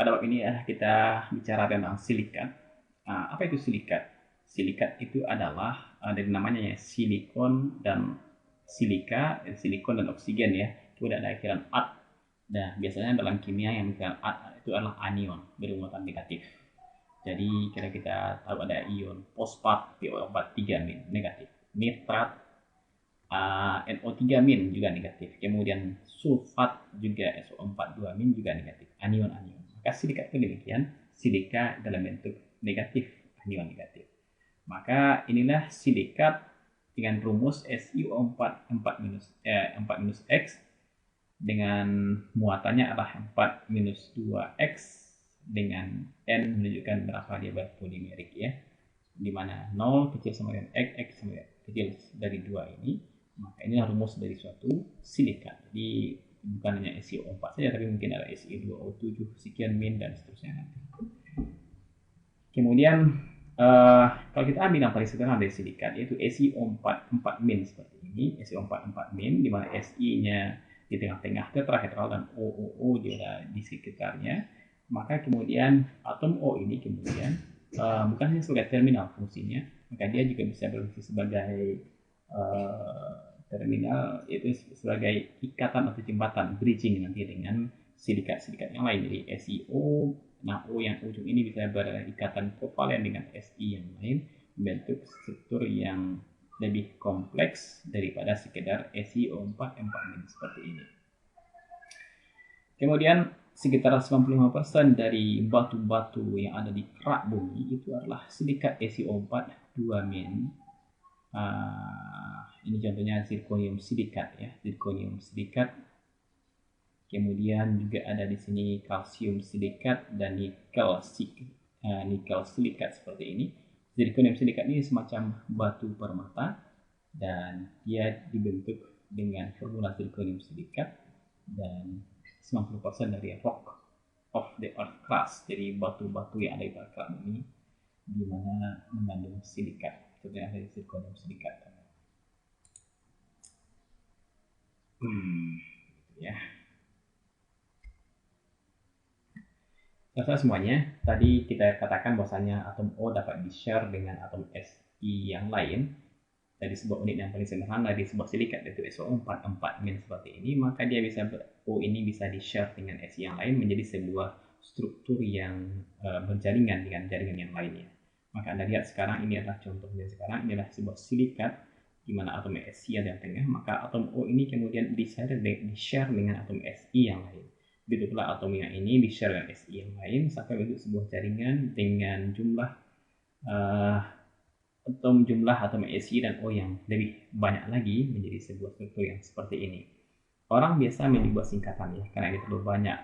pada waktu ini kita bicara tentang silikat. Apa itu silikat? Silikat itu adalah dari namanya ya, silikon dan silika, silikon dan oksigen ya. Kemudian ada akhiran at. Nah, biasanya dalam kimia yang akhiran at itu adalah anion bermuatan negatif. Jadi kita tahu ada ion fosfat PO43 negatif, nitrat NO3- juga negatif. Kemudian sulfat juga SO42- juga negatif. Anion-anion. Maka silika itu demikian. Silika dalam bentuk negatif, anion negatif. Maka inilah silikat dengan rumus SiO4 4 X dengan muatannya adalah 4-2X dengan N menunjukkan berapa dia berpolimerik ya. Di mana 0 kecil sama dengan X sama dengan kecil dari 2 ini, maka ini rumus dari suatu silikat. Jadi bukan hanya SiO4 saja, tapi mungkin ada Si2O7 sekian min dan seterusnya nanti. Kemudian kalau kita ambil yang paling sederhana dari silikat yaitu SiO4 4- seperti ini, SiO4 4- di mana Si-nya di tengah-tengah tetrahedral dan OOO juga di sekitarnya. Maka kemudian atom O ini kemudian bukan hanya sebagai terminal fungsinya, maka dia juga bisa berfungsi sebagai terminal, yaitu sebagai ikatan atau jembatan bridging nanti dengan silikat-silikat yang lain. Jadi SiO, nah O yang ujung ini bisa berikatan kovalen dengan Si yang lain, membentuk struktur yang lebih kompleks daripada sekedar SiO4 seperti ini. Kemudian sekitar 95% dari batu-batu yang ada di kerak bumi itu adalah silikat SiO4 2-. Ini contohnya zirconium silikat ya, zirconium silikat. Kemudian juga ada di sini kalsium silikat dan nikel silikat seperti ini. Zirconium silikat ini semacam batu permata dan dia dibentuk dengan formula zirconium silikat dan 90% dari rock of the earth class, jadi batu-batu yang ada di permukaan bumi di mana mengandung silikat, contohnya dari zirconium silikat. Ya. Selesai semuanya. Tadi kita katakan bahwasanya atom O dapat di-share dengan atom Si yang lain dari sebuah unit yang paling sederhana di sebuah silikat yaitu SO4 4- seperti ini, maka dia bisa O ini bisa di-share dengan Si yang lain menjadi sebuah struktur yang berjaringan dengan jaringan yang lainnya. Maka Anda lihat sekarang ini adalah contohnya, sekarang ini adalah sebuah silikat di mana atom Si ada di tengah, maka atom O ini kemudian di-share dengan atom Si yang lain. Begitu pula atom yang ini di-share dengan Si yang lain sampai bentuk sebuah jaringan dengan jumlah jumlah atom Si dan O yang lebih banyak lagi menjadi sebuah struktur yang seperti ini. Orang biasa membuat singkatan ya, karena ini terlalu banyak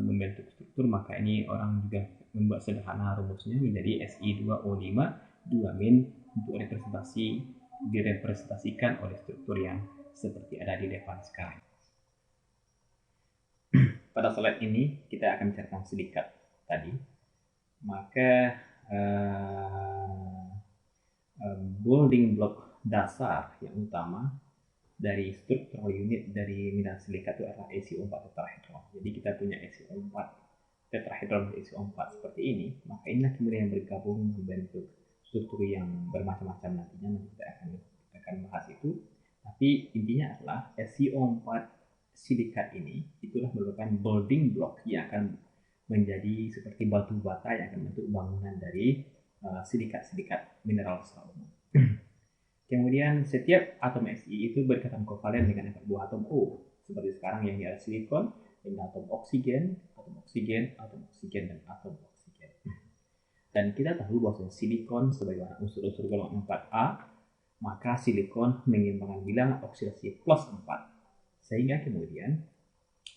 membentuk struktur, maka ini orang juga membuat sederhana rumusnya menjadi Si2O5 2- untuk direpresentasikan oleh struktur yang seperti ada di depan sekarang. Pada slide ini kita akan bicarakan silikat tadi. Maka building block dasar yang utama dari struktural unit dari mineral silika itu adalah SiO4 tetrahedral. Jadi kita punya SiO4 tetrahedral SiO4 seperti ini, maka inilah kemudian yang bergabung membentuk struktur yang bermacam-macam nantinya. Nanti kita akan bahas itu. Tapi intinya adalah SiO4 silikat ini itulah merupakan building block yang akan menjadi seperti batu bata yang akan membentuk bangunan dari silikat-silikat mineral secara umum. Kemudian setiap atom Si itu berikatan kovalen dengan 4 buah atom O. Seperti sekarang yang ada silikon dengan atom oksigen, atom oksigen, atom oksigen, dan atom oksigen. Dan kita tahu bahwa silikon sebagai unsur-unsur golongan 4A, maka silikon menyeimbangkan bilangan oksidasi plus 4. Sehingga kemudian,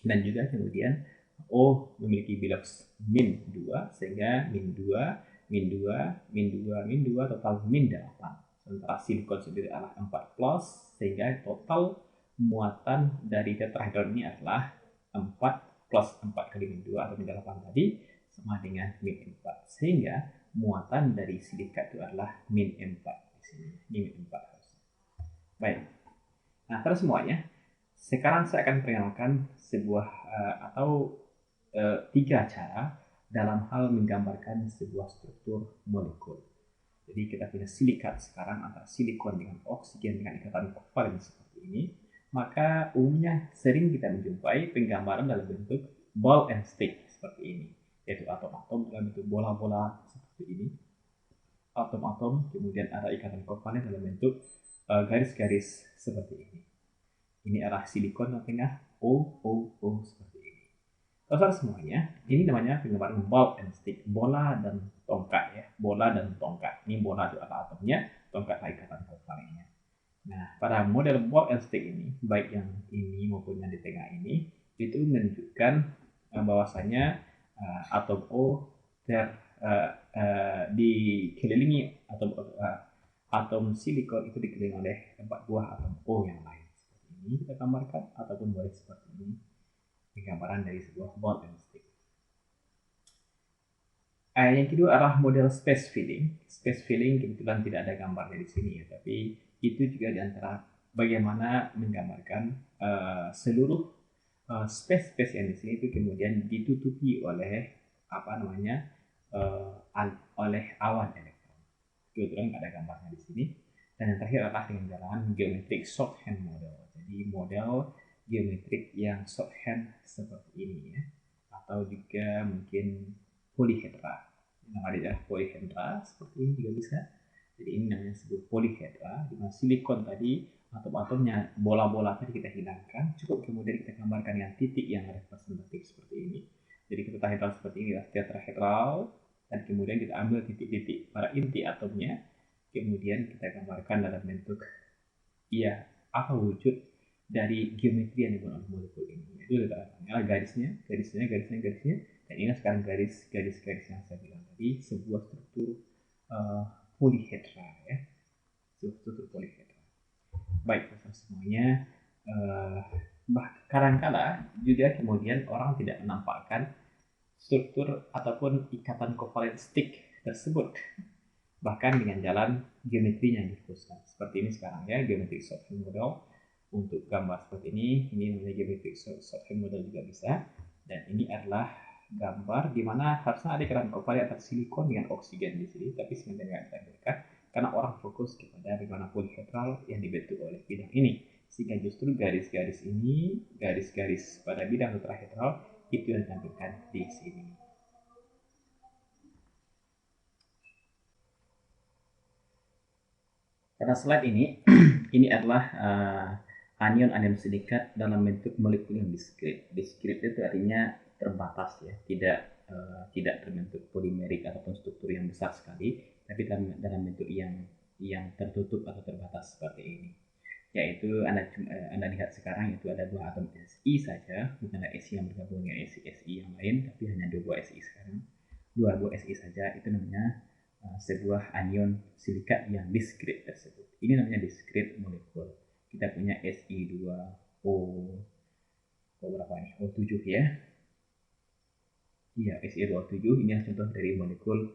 dan juga kemudian O memiliki bilangan min 2, sehingga min 2, min 2, min 2, min 2, total min 8. Sementara silikon sendiri adalah 4+, sehingga total muatan dari tetrahedral ini adalah 4 plus 4 kali min 2 atau min 8 tadi sama dengan min 4. Sehingga muatan dari silika itu adalah min 4 di sini. Min 4 harusnya. Baik. Nah, terus semuanya, sekarang saya akan perkenalkan sebuah atau tiga cara dalam hal menggambarkan sebuah struktur molekul. Jadi kita punya silikat sekarang antara silikon dengan oksigen dengan ikatan kovalen seperti ini. Maka umumnya sering kita menjumpai penggambaran dalam bentuk ball and stick seperti ini, yaitu atom-atom dalam bentuk bola-bola seperti ini. Atom-atom kemudian ada ikatan kovalen dalam bentuk garis-garis seperti ini. Ini adalah silikon yang tengah O seperti ini. Saudara semuanya, ini namanya penggambaran ball and stick, bola dan tongkat ya, bola dan tongkat. Ini bola itu adalah atomnya, tongkat adalah ikatan kovalennya. Nah, pada model ball and stick ini, baik yang ini maupun yang di tengah ini, itu menunjukkan bahwasanya atom O dikelilingi atom silikon itu dikelilingi oleh 4 buah atom O yang lain. Seperti ini kita gambarkan, ataupun boleh seperti ini, gambaran dari sebuah ball and stick. Yang kedua adalah model space filling. Space filling kebetulan tidak ada gambarnya di sini ya, tapi itu juga diantara bagaimana menggambarkan seluruh space yang di sini itu kemudian ditutupi oleh oleh awan elektron. Kebetulan nggak ada gambarnya di sini. Dan yang terakhir adalah dengan jalan geometric shorthand model. Jadi model geometrik yang shorthand seperti ini ya, atau juga mungkin polyhedra. Nama dia adalah polyhedra seperti ini juga bisa. Jadi ini namanya sebuah polyhedra, di mana silikon tadi atom-atomnya bola-bola tadi kita hilangkan, cukup kemudian kita gambarkan dengan titik yang representatif seperti ini. Jadi tetrahedral seperti ini adalah tetrahedral, dan kemudian kita ambil titik-titik pada inti atomnya, kemudian kita gambarkan dalam bentuk apa wujud dari geometri yang dibuat oleh molekul ini. Itu adalah garisnya, dan ini sekarang garis-garis yang saya bilang tadi, sebuah struktur polyhedra ya, struktur polyhedra. Baik semuanya, kadang-kala juga kemudian orang tidak menampakkan struktur ataupun ikatan kovalen stick tersebut, bahkan dengan jalan geometrinya yang difokuskan. Seperti ini sekarang ya, geometric shorthand model untuk gambar seperti ini namanya geometric shorthand model juga bisa. Dan ini adalah gambar di mana harusnya ada ikatan kovalen antara silikon dengan oksigen di sini, tapi sebenarnya tidak ditampilkan karena orang fokus kepada bagaimana polyhedral yang dibentuk oleh bidang ini, sehingga justru garis-garis ini, garis-garis pada bidang tetrahedral itu yang ditampilkan di sini. Pada slide ini, ini adalah anion-anion silikat dalam bentuk molekul yang diskrit. Diskrit itu artinya terbatas ya, tidak terbentuk polimerik ataupun struktur yang besar sekali, tapi dalam bentuk yang tertutup atau terbatas seperti ini. Yaitu Anda lihat sekarang itu ada 2 atom Si saja, bukan ada Si yang bergabung dengan Si yang lain, tapi hanya 2 buah Si sekarang. 2 buah Si saja, itu namanya sebuah anion silikat yang diskrit tersebut. Ini namanya diskrit molekul. Kita punya Si2O berapa nih? O7 ya. Iya, Si2O7 ini adalah contoh dari molekul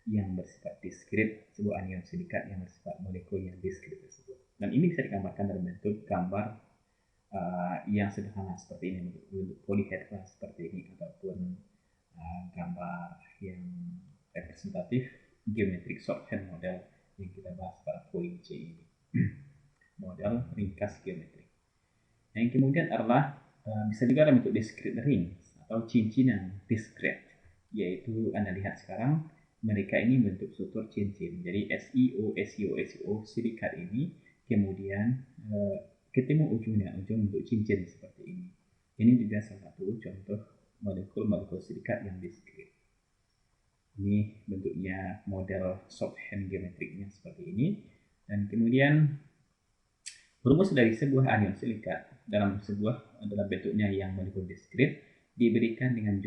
yang bersifat diskrit, sebuah anion silikat yang bersifat molekul yang diskrit tersebut. Dan ini bisa digambarkan dalam bentuk gambar yang sederhana seperti ini, bentuk polyhedra seperti ini, ataupun gambar yang representatif geometric shorthand model yang kita bahas pada poin C ini. Model ringkas geometrik. Yang kemudian adalah bisa juga dalam bentuk discrete ring atau cincin yang diskret, yaitu Anda lihat sekarang mereka ini bentuk struktur cincin. Jadi SiO silikat ini kemudian ketemu ujung bentuk cincin seperti ini. Ini juga salah satu contoh molekul silikat yang diskret. Ini bentuknya model shorthand geometriknya seperti ini. Dan kemudian rumus dari sebuah anion silikat dalam bentuknya yang molekul diskret diberikan dengan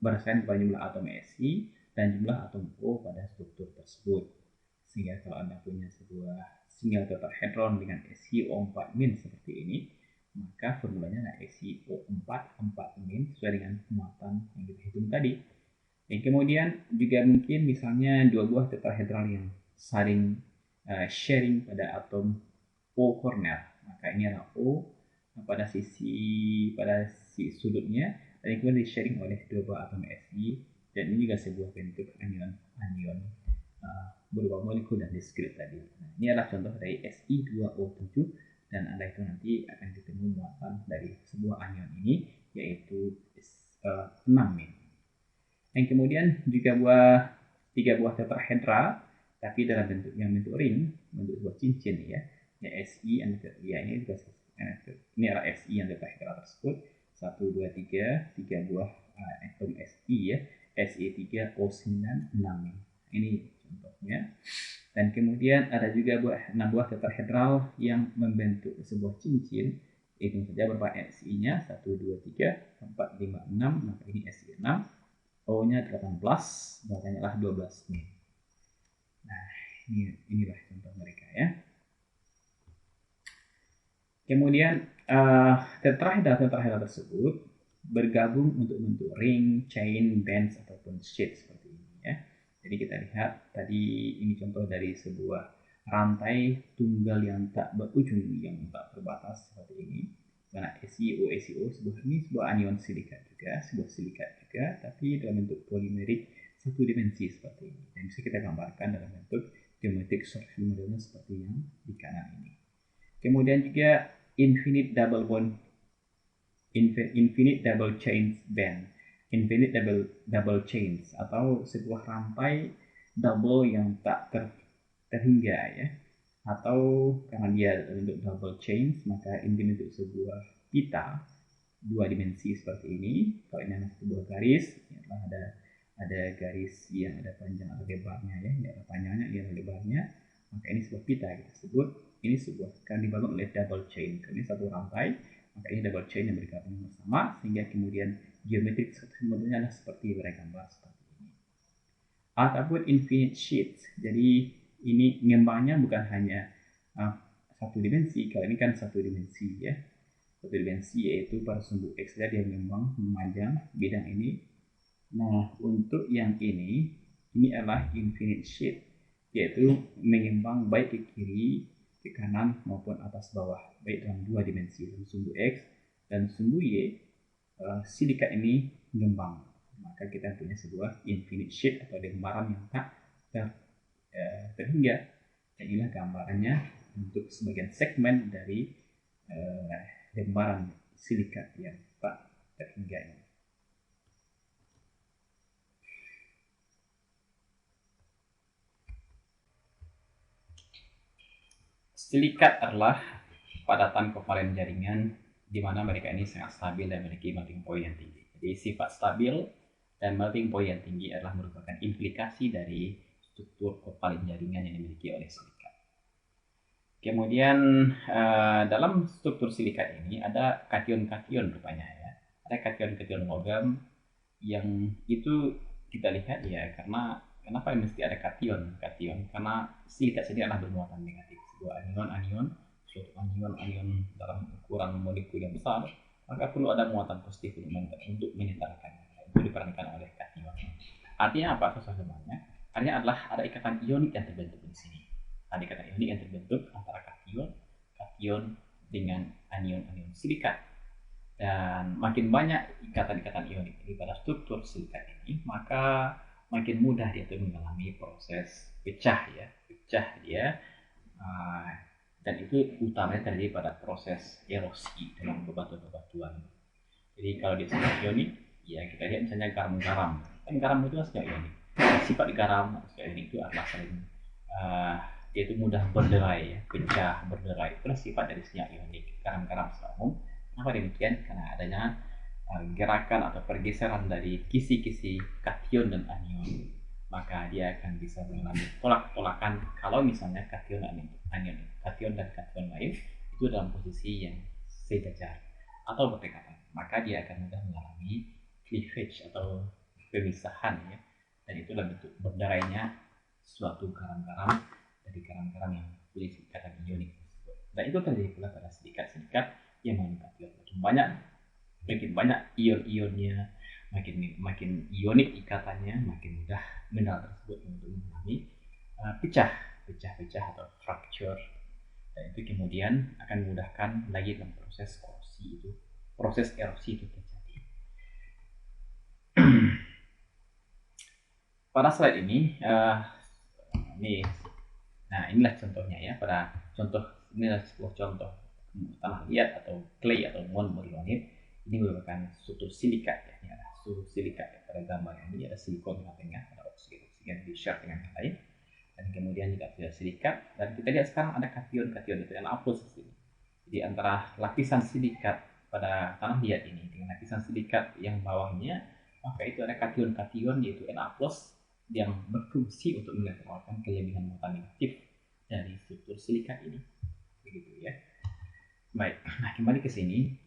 berdasarkan jumlah atom Si dan jumlah atom O pada struktur tersebut. Sehingga kalau Anda punya sebuah single tetrahedron dengan SiO4- seperti ini, maka formulanya adalah SiO4 4- sesuai dengan muatan yang kita hitung tadi. Yang kemudian juga mungkin misalnya 2 buah tetrahedral yang saling sharing pada atom O corner, maka ini adalah O pada sisi sudutnya dan kemudian di sharing oleh dua buah atom Si, dan ini juga sebuah bentuk anion berupa molekul dan diskrit tadi. Nah, ini adalah contoh dari Si2O7, dan Anda itu nanti akan ketemu muatan dari sebuah anion ini, yaitu 6 min. Dan kemudian juga tiga buah tetrahedra, tapi dalam bentuk ring, bentuk sebuah cincin ya. Si ya ini juga ini adalah Si yang tetrahedra tersebut. 1, 2, 3 buah atom Si ya. Si3O9 6 min. Ini contohnya. Dan kemudian ada juga 6 buah tetrahedral yang membentuk sebuah cincin. Hitung saja berapa Si-nya, 1, 2, 3, 4, 5, 6, maka ini Si6. O-nya 18, makanya lah 12 min. Nah, inilah contoh mereka ya. Kemudian tetrahedra tersebut bergabung untuk bentuk ring, chain, bands ataupun sheet seperti ini ya. Jadi kita lihat tadi ini contoh dari sebuah rantai tunggal yang tak berujung, yang tak terbatas seperti ini. Karena SiO sebuah anion silikat juga, tapi dalam bentuk polimerik satu dimensi seperti ini. Dan bisa kita gambarkan dalam bentuk geometric structure modelnya seperti yang di kanan ini. Kemudian juga infinite double chains atau sebuah rantai double yang tak terhingga ya. Atau karena dia bentuk double chains, maka ini bentuk sebuah pita dua dimensi seperti ini. Kalau ini adalah sebuah garis, ada garis yang ada panjang atau lebarnya ya, ini ada panjangnya, ini ada lebarnya, maka ini sebuah pita kita sebut. Ini kan dibangun oleh double chain. Ini satu rantai, maka ini double chain yang bergabung bersama, sehingga kemudian geometrik struktur modelnya adalah seperti mereka gambar seperti ini. Ataupun infinite sheets. Jadi ini ngembangnya bukan hanya satu dimensi, kalau ini kan satu dimensi ya. Satu dimensi yaitu pada sumbu X dia mengembang memanjang bidang ini. Nah, untuk yang ini adalah infinite sheet, yaitu mengembang baik ke kiri, ke kanan maupun atas bawah, baik dalam dua dimensi, dalam sumbu X dan sumbu Y. Silikat ini mengembang, maka kita punya sebuah infinite sheet atau lembaran yang tak terhingga. Dan inilah gambarannya untuk sebagian segmen dari lembaran silikat yang tak terhingga ini. Silikat adalah padatan kovalen jaringan di mana mereka ini sangat stabil dan memiliki melting point yang tinggi. Jadi sifat stabil dan melting point yang tinggi adalah merupakan implikasi dari struktur kovalen jaringan yang dimiliki oleh silikat. Kemudian dalam struktur silikat ini ada kation-kation rupanya ya. Ada kation-kation logam yang itu kita lihat ya, karena kenapa mesti ada kation? Karena silikat sendiri adalah bermuatan negatif. Sebuah suatu anion dalam ukuran molekul yang besar, maka perlu ada muatan positif untuk menetralkannya. Itu diperankan oleh kation. Artinya apa sebenarnya? Artinya adalah ada ikatan ionik yang terbentuk di sini. Ada ikatan ionik yang terbentuk antara kation dengan anion silikat. Dan makin banyak ikatan-ikatan ionik pada struktur silikat ini, maka makin mudah dia itu mengalami proses pecah dia. Dan itu utamanya terjadi pada proses erosi dalam bebatuan. Jadi kalau dia sangat ionik, ya kita lihat misalnya garam. Kan garam itu sangat ionik. Sifat garam atau ionik itu adalah saling dia itu mudah berderai, pecah, berderai. Itulah sifat dari senyawa ionik. Garam-garam secara umum. Kenapa demikian? Karena adanya gerakan atau pergeseran dari kisi-kisi kation dan anion, maka dia akan bisa mengalami tolak-tolakan kalau misalnya kation dan kation lain itu dalam posisi yang sejajar atau berdekatan, maka dia akan mudah mengalami cleavage atau pemisahan ya, dan itu dalam bentuk berdarainya suatu garam-garam dari garam-garam yang memiliki ikatan ionik tersebut. Dan itu terjadi pula pada silikat-silikat yang mengandung kation. Makin banyak ion-ionnya, makin ionik ikatannya, makin mudah mineral tersebut untuk mengalami pecah atau fracture. Dan itu kemudian akan memudahkan lagi dalam proses erosi itu terjadi. pada slide ini, nah inilah contohnya ya. Pada contoh inilah sebuah contoh tanah liat atau clay atau monomorionit. Ini merupakan struktur silikat ya. Ini adalah struktur silikat ya. Pada gambar ini ada silikon di tengah, ada oksigen di share dengan yang lain. Dan kemudian juga ada silikat. Dan kita lihat sekarang ada kation itu yang upload di sini. Jadi antara lapisan silikat pada tanah liat ini dengan lapisan silikat yang bawahnya, maka itu ada kation yaitu Na+ yang berfungsi untuk menetralkan kelebihan muatan negatif dari struktur silikat ini. Begitu ya. Baik, nah kembali ke sini.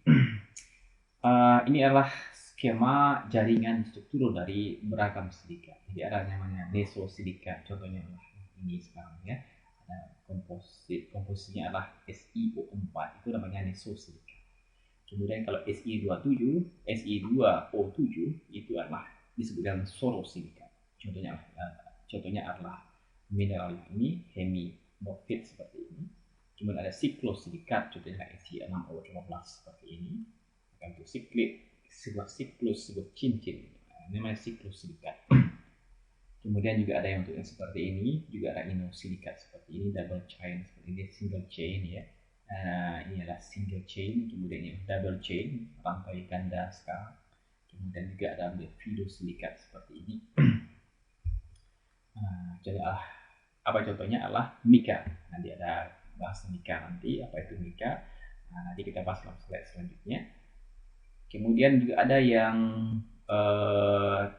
Ini adalah skema jaringan struktur dari beragam silikat. Jadi ada namanya nesosilikat, contohnya adalah ini sekarang ya. Ada komposisinya adalah SiO4, itu namanya nesosilikat. Kemudian kalau Si2O7 itu adalah disebut dengan sorosilikat. Contohnya adalah mineral ini hemimorfit seperti ini. Kemudian ada siklosilikat, contohnya Si6O15 seperti ini. Untuk sebuah siklus, sebuah cincin, namanya siklosilikat. Kemudian juga ada yang untuk yang seperti ini, juga ada inosilikat seperti ini, double chain seperti ini, single chain ya. Ini adalah single chain, kemudian ini double chain, rantai ganda sekarang. Kemudian juga ada pseudosilikat seperti ini. Contohnya adalah mika. Nanti ada bahas mika nanti, apa itu mika. Nanti kita bahas dalam slide selanjutnya. Kemudian juga ada yang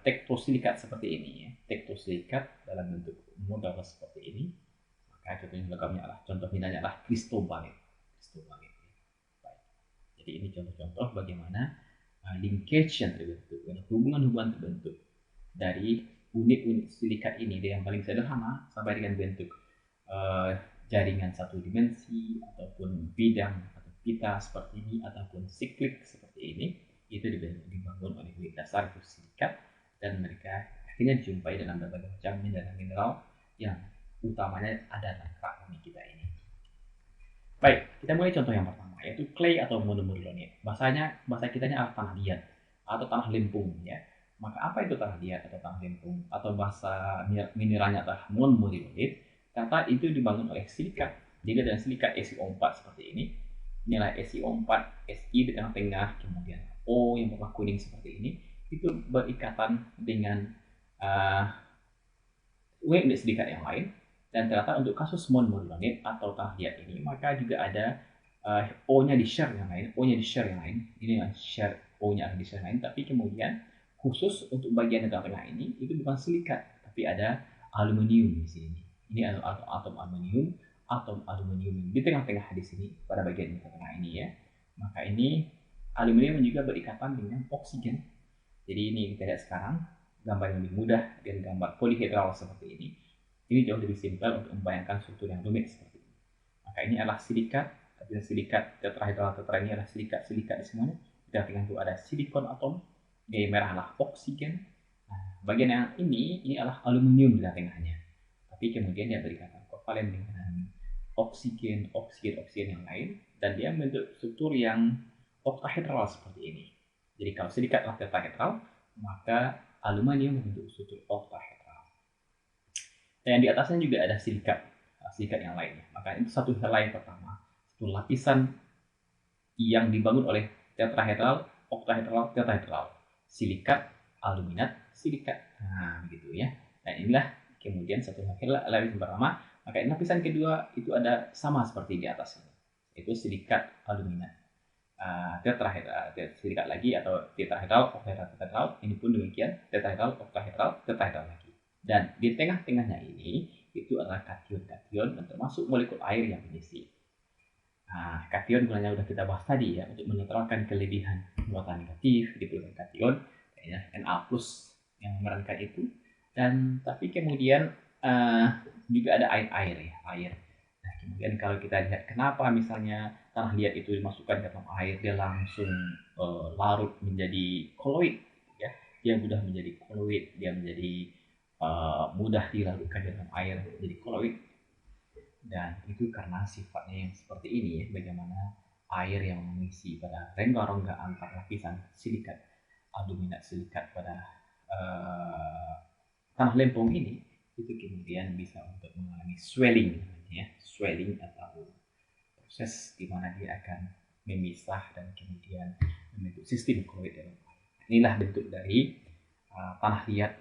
tektosilikat seperti ini ya. Tektosilikat dalam bentuk modal seperti ini. Maka contohnya legamnya adalah, contoh minanya adalah kristobalit. Jadi ini contoh-contoh bagaimana linkage yang terbentuk, hubungan-hubungan terbentuk dari unit-unit silikat ini dari yang paling sederhana sampai dengan bentuk jaringan satu dimensi ataupun bidang atau pita seperti ini ataupun siklik seperti ini. Itu dibangun oleh unit dasar itu silikat, dan mereka akhirnya dijumpai dalam berbagai macam mineral yang utamanya ada dalam kerak bumi kita ini. Baik, kita mulai contoh yang pertama, yaitu clay atau monomorionit. Bahasa kitanya adalah tanah liat atau tanah lempung ya. Maka apa itu tanah liat atau tanah lempung? Atau bahasa mineralnya adalah monomorionit. Kata itu dibangun oleh silikat. Jadi ada silikat SiO4 seperti ini. Inilah SiO4, Si di tengah-tengah, kemudian O yang berwarna kuning seperti ini. Itu berikatan dengan unit silikat yang lain. Dan ternyata untuk kasus monomorionit atau tanah liat ini, maka juga ada O-nya di share yang lain, ini share O-nya ada di share lain, tapi kemudian khusus untuk bagian tengah-tengah ini itu bukan silikat, tapi ada aluminium di sini. Ini atom aluminium di tengah-tengah di sini pada bagian tengah ini ya. Maka ini aluminium juga berikatan dengan oksigen. Jadi ini kita lihat sekarang gambar yang lebih mudah dengan gambar polihedral seperti ini. Ini jauh lebih simpel untuk membayangkan struktur yang rumit seperti ini. Maka ini adalah silikat. Silikat tetrahedral ini adalah silikat di semuanya. Di tengah itu ada silikon atom. Yang merah adalah oksigen. Nah, bagian yang ini adalah aluminium di tengahnya. Tapi kemudian dia berikatan kovalen dengan oksigen yang lain, dan dia membentuk struktur yang oktahedral seperti ini. Jadi kalau silikat adalah tetrahedral, maka aluminium membentuk struktur oktahedral. Dan di atasnya juga ada silikat yang lainnya. Maka itu satu helai pertama, satu lapisan yang dibangun oleh tetrahedral, oktahedral, tetrahedral, silikat, aluminat, silikat. Nah, begitu ya. Dan inilah kemudian satu lapisan pertama. Maka lapisan kedua itu ada sama seperti di atas ini, yaitu silikat, aluminat, tetrahedral, silikat lagi atau tetrahedral, oktahedral, tetrahedral. Ini pun demikian, tetrahedral, oktahedral, tetrahedral lagi. Dan di tengah-tengahnya ini itu adalah kation dan termasuk molekul air yang mengisi. Nah, kation gunanya sudah kita bahas tadi ya, untuk menetralkan kelebihan muatan negatif diperlukan kation ya, Na+ yang memerankan itu. Dan tapi kemudian juga ada air. Nah, kemudian kalau kita lihat kenapa misalnya tanah liat itu dimasukkan ke dalam air, dia langsung larut menjadi koloid ya. Dia mudah menjadi koloid, dia menjadi mudah dilarutkan dalam air menjadi koloid. Dan itu karena sifatnya yang seperti ini ya, bagaimana air yang mengisi pada rongga-rongga antar lapisan silikat, aluminat silikat pada tanah lempung ini itu kemudian bisa untuk mengalami swelling, ya, swelling atau proses di mana dia akan memisah dan kemudian membentuk sistem koloid dalam air. Inilah bentuk dari tanah liat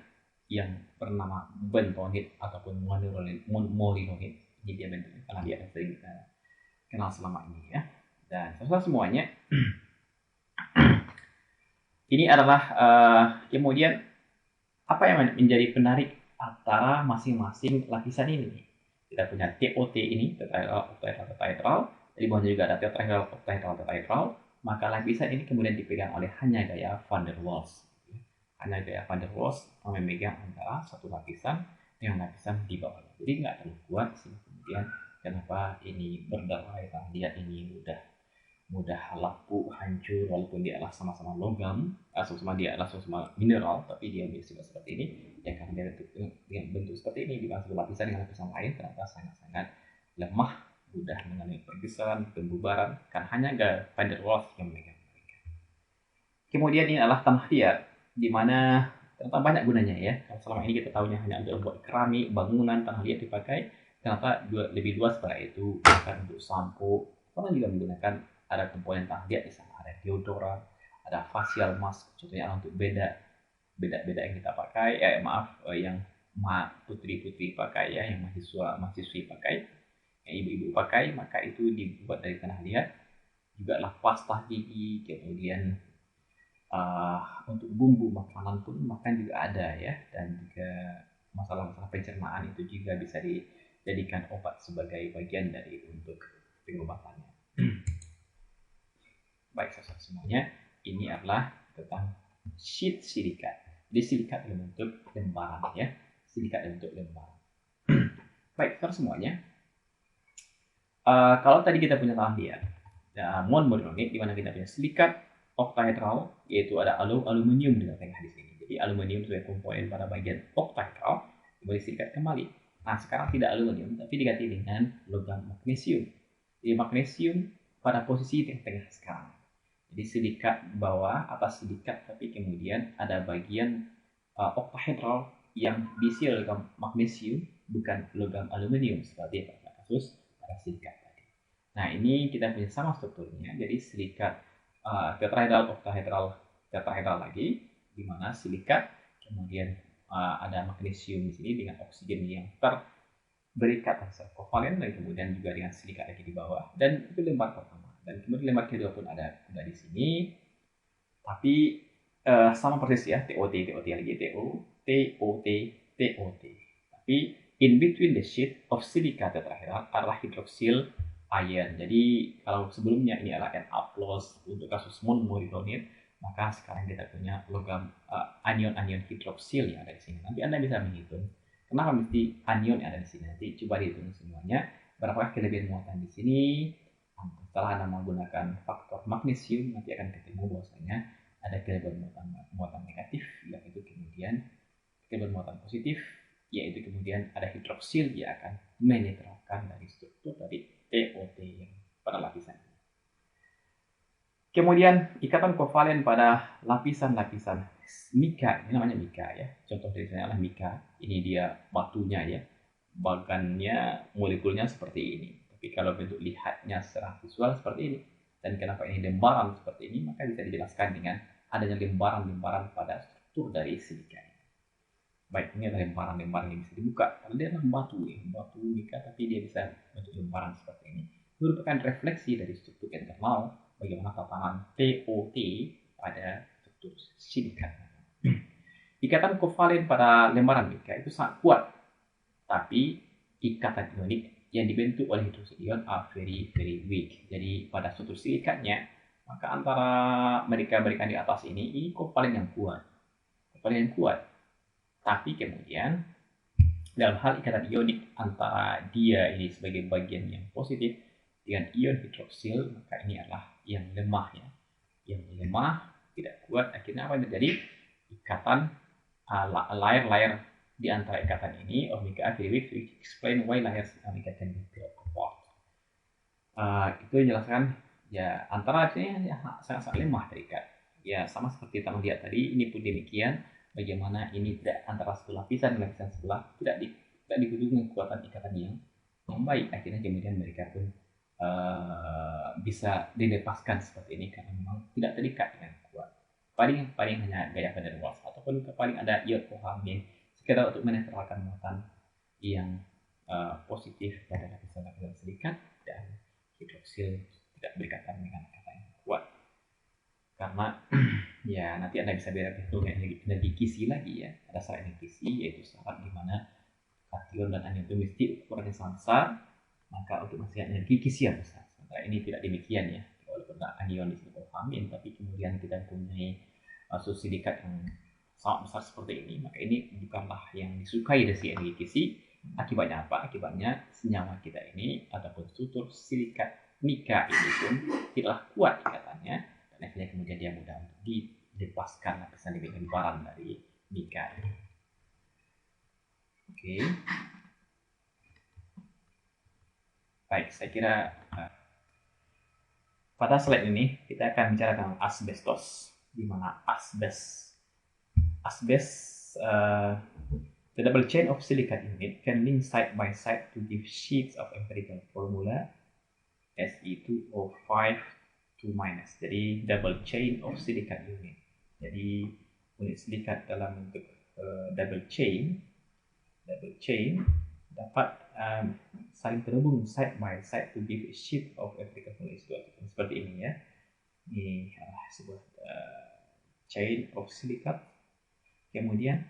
yang bernama bentonit ataupun molinoid. Ini dia bentuknya tanah liat yang sering kita kenal selama ini, ya. Dan semuanya ini adalah kemudian apa yang menjadi penarik antara masing-masing lapisan ini. Kita punya TOT ini, tetrahedral, octahedral, tetrahedral. Di bawahnya juga ada tetrahedral, octahedral, tetrahedral. Maka lapisan ini kemudian dipegang oleh hanya gaya van der Waals. Hanya gaya van der Waals memegang antara satu lapisan dengan lapisan di bawahnya. Jadi nggak terlalu kuat sih. Kemudian kenapa ini berderai, lihat ini mudah lapuk, hancur, walaupun dia adalah sama-sama logam, dia adalah sama-sama mineral, tapi dia bersifat seperti ini, ya karena dia dengan bentuk seperti ini, di satu lapisan dengan lapisan lain, ternyata sangat-sangat lemah, mudah mengalami pergeseran, pembubaran, kan hanya van der Waals yang memegang mereka. Kemudian ini adalah tanah liat, di mana ternyata banyak gunanya, ya. Kalau selama ini kita tahunya hanya untuk membuat keramik, bangunan, tanah liat dipakai, ternyata lebih luas pada itu, bahkan untuk sampo, orang juga menggunakan. Ada komponen tanah liat di sana, ada deodoran, ada facial mask, contohnya untuk beda yang kita pakai, yang putri-putri pakai, ya, yang mahasiswi pakai, yang ibu-ibu pakai, maka itu dibuat dari tanah liat. Juga lah pasta gigi, kemudian untuk bumbu makanan pun makan juga ada, ya, dan juga masalah-masalah pencernaan itu juga bisa dijadikan obat sebagai bagian dari untuk pengobatannya. Baik, saudara semuanya, ini adalah tentang sheet silikat. Jadi silikat dalam bentuk lembaran, ya. Silikat dalam bentuk lembaran. Baik, saudara semuanya. Kalau tadi kita punya tanah liat, molinoid, di mana kita punya silikat octahedral, yaitu ada aluminium di tengah di sini. Jadi aluminium sebagai komponen pada bagian octahedral, diberi silikat kembali. Nah, sekarang tidak aluminium, tapi diganti dengan logam magnesium. Jadi magnesium pada posisi tengah-tengah sekarang. Jadi silikat bawah, atas silikat, tapi kemudian ada bagian octahedral yang diisi logam magnesium, bukan logam aluminium, seperti pada kasus pada silikat tadi. Nah, ini kita punya sama strukturnya, jadi silikat tetrahedral, octahedral, tetrahedral lagi, di mana silikat, kemudian ada magnesium di sini dengan oksigen yang berikat secara kovalen, dan kemudian juga dengan silikat lagi di bawah, dan itu lembar pertama. Dan kemudian lembar kedua pun ada di sini, tapi sama persis, ya, TOT lagi, TOT. Tapi in between the sheet of silica tetrahedral adalah hidroksil ion. Jadi kalau sebelumnya ini adalah Na+ untuk kasus molinoid, maka sekarang kita punya logam anion hidroksil yang ada di sini. Nanti Anda bisa menghitung kenapa mesti anion yang ada di sini. Nanti coba dihitung semuanya, berapakah kelebihan muatan di sini. Setelah Anda menggunakan faktor magnesium, nanti akan ketemu bahwasanya ada kelebihan muatan negatif, yaitu kemudian kelebihan muatan positif, yaitu kemudian ada hidroksil yang akan menetralkan dari struktur dari TOT yang pada lapisan ini. Kemudian ikatan kovalen pada lapisan-lapisan mika, ini namanya mika, ya. Contoh dari sana adalah mika. Ini dia batunya, ya. Bagannya, molekulnya seperti ini. Tapi kalau bentuk lihatnya secara visual seperti ini, dan kenapa ini lembaran seperti ini, maka bisa dijelaskan dengan adanya lembaran-lembaran pada struktur dari silika. Baik, ini adalah lembaran-lembaran yang bisa dibuka. Karena dia adalah batu mika, tapi dia bisa bentuk lembaran seperti ini. Merupakan refleksi dari struktur internal bagaimana tatanan TOT pada struktur silika. Ikatan kovalen pada lembaran mika itu sangat kuat, tapi ikatan ionik yang dibentuk oleh hidroksil ion are very weak. Jadi pada struktur silikatnya, maka antara mereka di atas ini kovalen yang kuat. Tapi kemudian dalam hal ikatan ionik antara dia ini sebagai bagian yang positif dengan ion hidroksil, maka ini adalah yang lemah, ya. Yang lemah, tidak kuat. Akhirnya apa yang terjadi? Ikatan layer-layer di antara ikatan ini omega very weak, which explain why layers omega can be built apart. Itu menjelaskan, ya, antara ini, ya, sangat lemah terikat. Ya, sama seperti tanah liat tadi, ini pun demikian. bagaimana ini tidak antara satu lapisan dan lapisan sebelah tidak dihubungi kekuatan ikatan yang baik, akhirnya kemudian mereka pun bisa dilepaskan seperti ini karena memang tidak terikat dengan kuat. Paling hanya gaya van der Waals ataupun paling ada ion OH- sekedar untuk menetralkan muatan yang positif pada lapisan-lapisan silikat, dan hidroksil tidak berikatan dengan ikatan yang kuat. Karena ya nanti Anda bisa berhitung energi kisi lagi ya. Ada syarat energi kisi, yaitu syarat di mana kation dan anion itu mesti ukurannya sama besar, maka untuk menghasilkan energi kisi yang besar. Sementara ini tidak demikian ya. Walaupun anion di sini OH-, tapi kemudian kita mempunyai silikat yang sangat besar seperti ini, maka ini bukanlah yang disukai dari si energi kisi. Akibatnya apa? Akibatnya senyawa kita ini ataupun struktur silikat nika ini pun tidaklah kuat ikatannya, dan akhirnya kemudian dia mudah untuk dilepaskan lapisan lebaran dari nika ini. Oke. Baik, saya kira pada slide ini kita akan bicara tentang asbestos, di mana asbes, the double chain of silicate unit can link side by side to give sheets of empirical formula Se2O5 2-. Jadi double chain of silicate unit. Jadi unit silikat dalam bentuk double chain dapat saling terhubung side by side to give a sheet of empirical formula seperti ini ya. Ini sebuah chain of silicate. Kemudian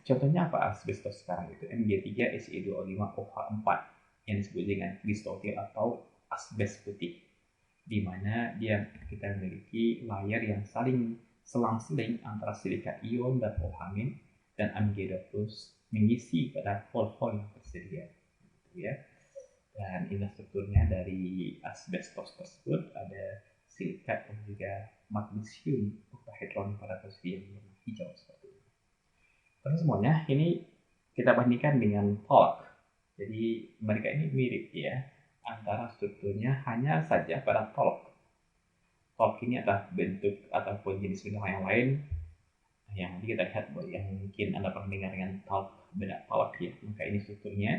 contohnya apa asbestos sekarang itu Mg3 Se2O5OH4 yang disebut dengan kristotil atau asbes putih, di mana kita memiliki layer yang saling selang-seling antara silikat ion dan OH- dan Mg2+ mengisi pada hole-hole yang tersedia, gitu ya. Dan ini strukturnya dari asbestos tersebut, ada silikat dan juga magnesium oktahedron pada posisi yang warna hijau seperti ini. Terus semuanya ini kita bandingkan dengan talc. Jadi mereka ini mirip ya, antara strukturnya hanya saja pada talc. Talc ini adalah bentuk ataupun jenis mineral yang lain yang nanti kita lihat yang mungkin Anda pernah dengar dengan talc, beda talc ya. Maka ini strukturnya.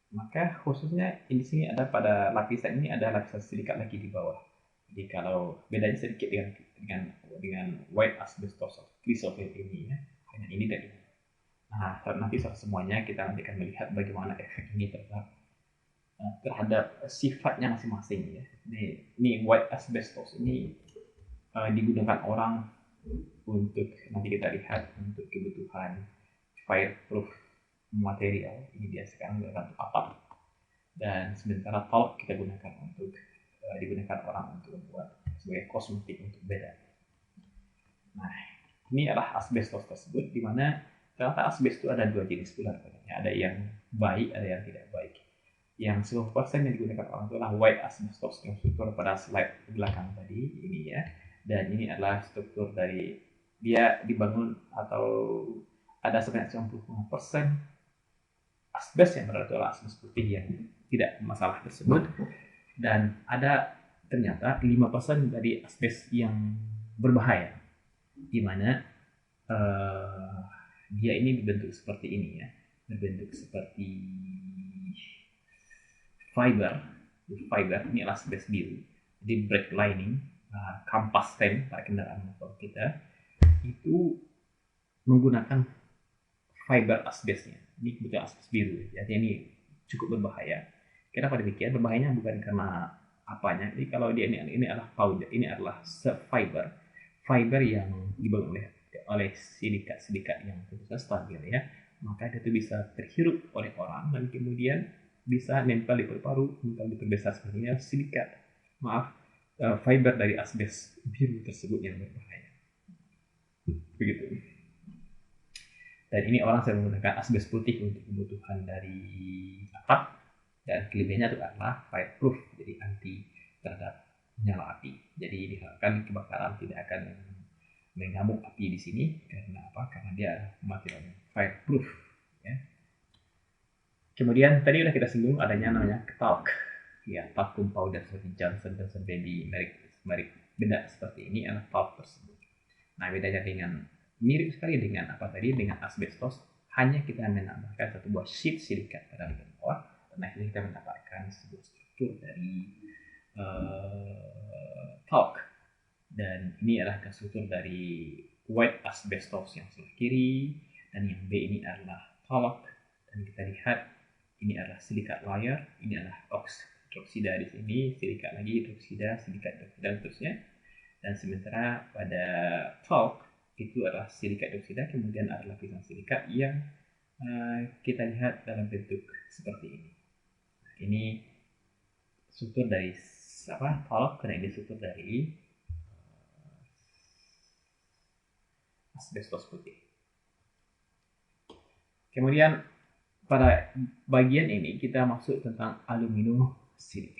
Maka khususnya di sini ada pada lapisan ini ada lapisan silikat lagi di bawah. Jadi kalau bedanya sedikit dengan white asbestos chrysoprase ini ya, hanya ini dan ini. Nah, nanti semuanya kita nanti akan melihat bagaimana efek ini terhadap sifatnya masing-masing ya. Ini white asbestos ini digunakan orang untuk nanti kita lihat untuk kebutuhan fireproof material. Ini dia sekarang digunakan untuk atap, dan sementara talc kita gunakan untuk digunakan orang untuk membuat sebagai kosmetik untuk beda. Nah, ini adalah asbestos tersebut, di mana ternyata asbestos itu ada dua jenis pula. Ada yang baik, ada yang tidak baik. Yang 10% yang digunakan orang itu adalah white asbestos yang struktur pada slide belakang tadi ini ya. Dan ini adalah struktur dari dia dibangun atau ada sebanyak 95% asbes yang berarti adalah asbes putih yang tidak masalah tersebut, dan ada ternyata 5% dari asbes yang berbahaya, di mana dia ini berbentuk seperti ini ya, berbentuk seperti fiber ini adalah asbes biru. Jadi brake lining, kampas rem pada kendaraan motor kita itu menggunakan fiber asbesnya. Ini kebetulan asbes biru, jadi ini cukup berbahaya. Kenapa demikian? Berbahayanya bukan karena apanya. Jadi kalau dia ini adalah powder, ini adalah fiber yang dibangun oleh silikat yang tentu saja stabil ya. Maka itu bisa terhirup oleh orang dan kemudian bisa nempel di paru-paru, nempel di terbesar seperti ini fiber dari asbes biru tersebut yang berbahaya. Begitu. Dan ini orang sering menggunakan asbes putih untuk kebutuhan dari atap, dan kelebihannya itu adalah fireproof, jadi anti terhadap nyala api. Jadi diharapkan kebakaran tidak akan mengamuk api di sini. Karena apa? Karena dia material fireproof ya. Kemudian tadi udah kita singgung adanya namanya talc ya, talcum powder seperti Johnson Baby, merek beda seperti ini adalah talc tersebut. Nah, bedanya dengan mirip sekali dengan apa tadi, dengan asbestos, hanya kita menambahkan satu buah sheet silikat pada bagian bawah. Dan akhirnya kita mendapatkan sebuah struktur dari talc. Dan ini adalah struktur dari white asbestos yang sebelah kiri, dan yang B ini adalah talc. Dan kita lihat ini adalah silikat layer, ini adalah hidroksida di sini, silikat lagi, hidroksida, silikat, dan seterusnya. Dan sementara pada talc itu adalah silikat hidroksida, kemudian ada lapisan silikat yang kita lihat dalam bentuk seperti ini. Nah, ini struktur dari talc, karena ini struktur dari asbestos putih. Kemudian pada bagian ini kita masuk tentang aluminium silikate.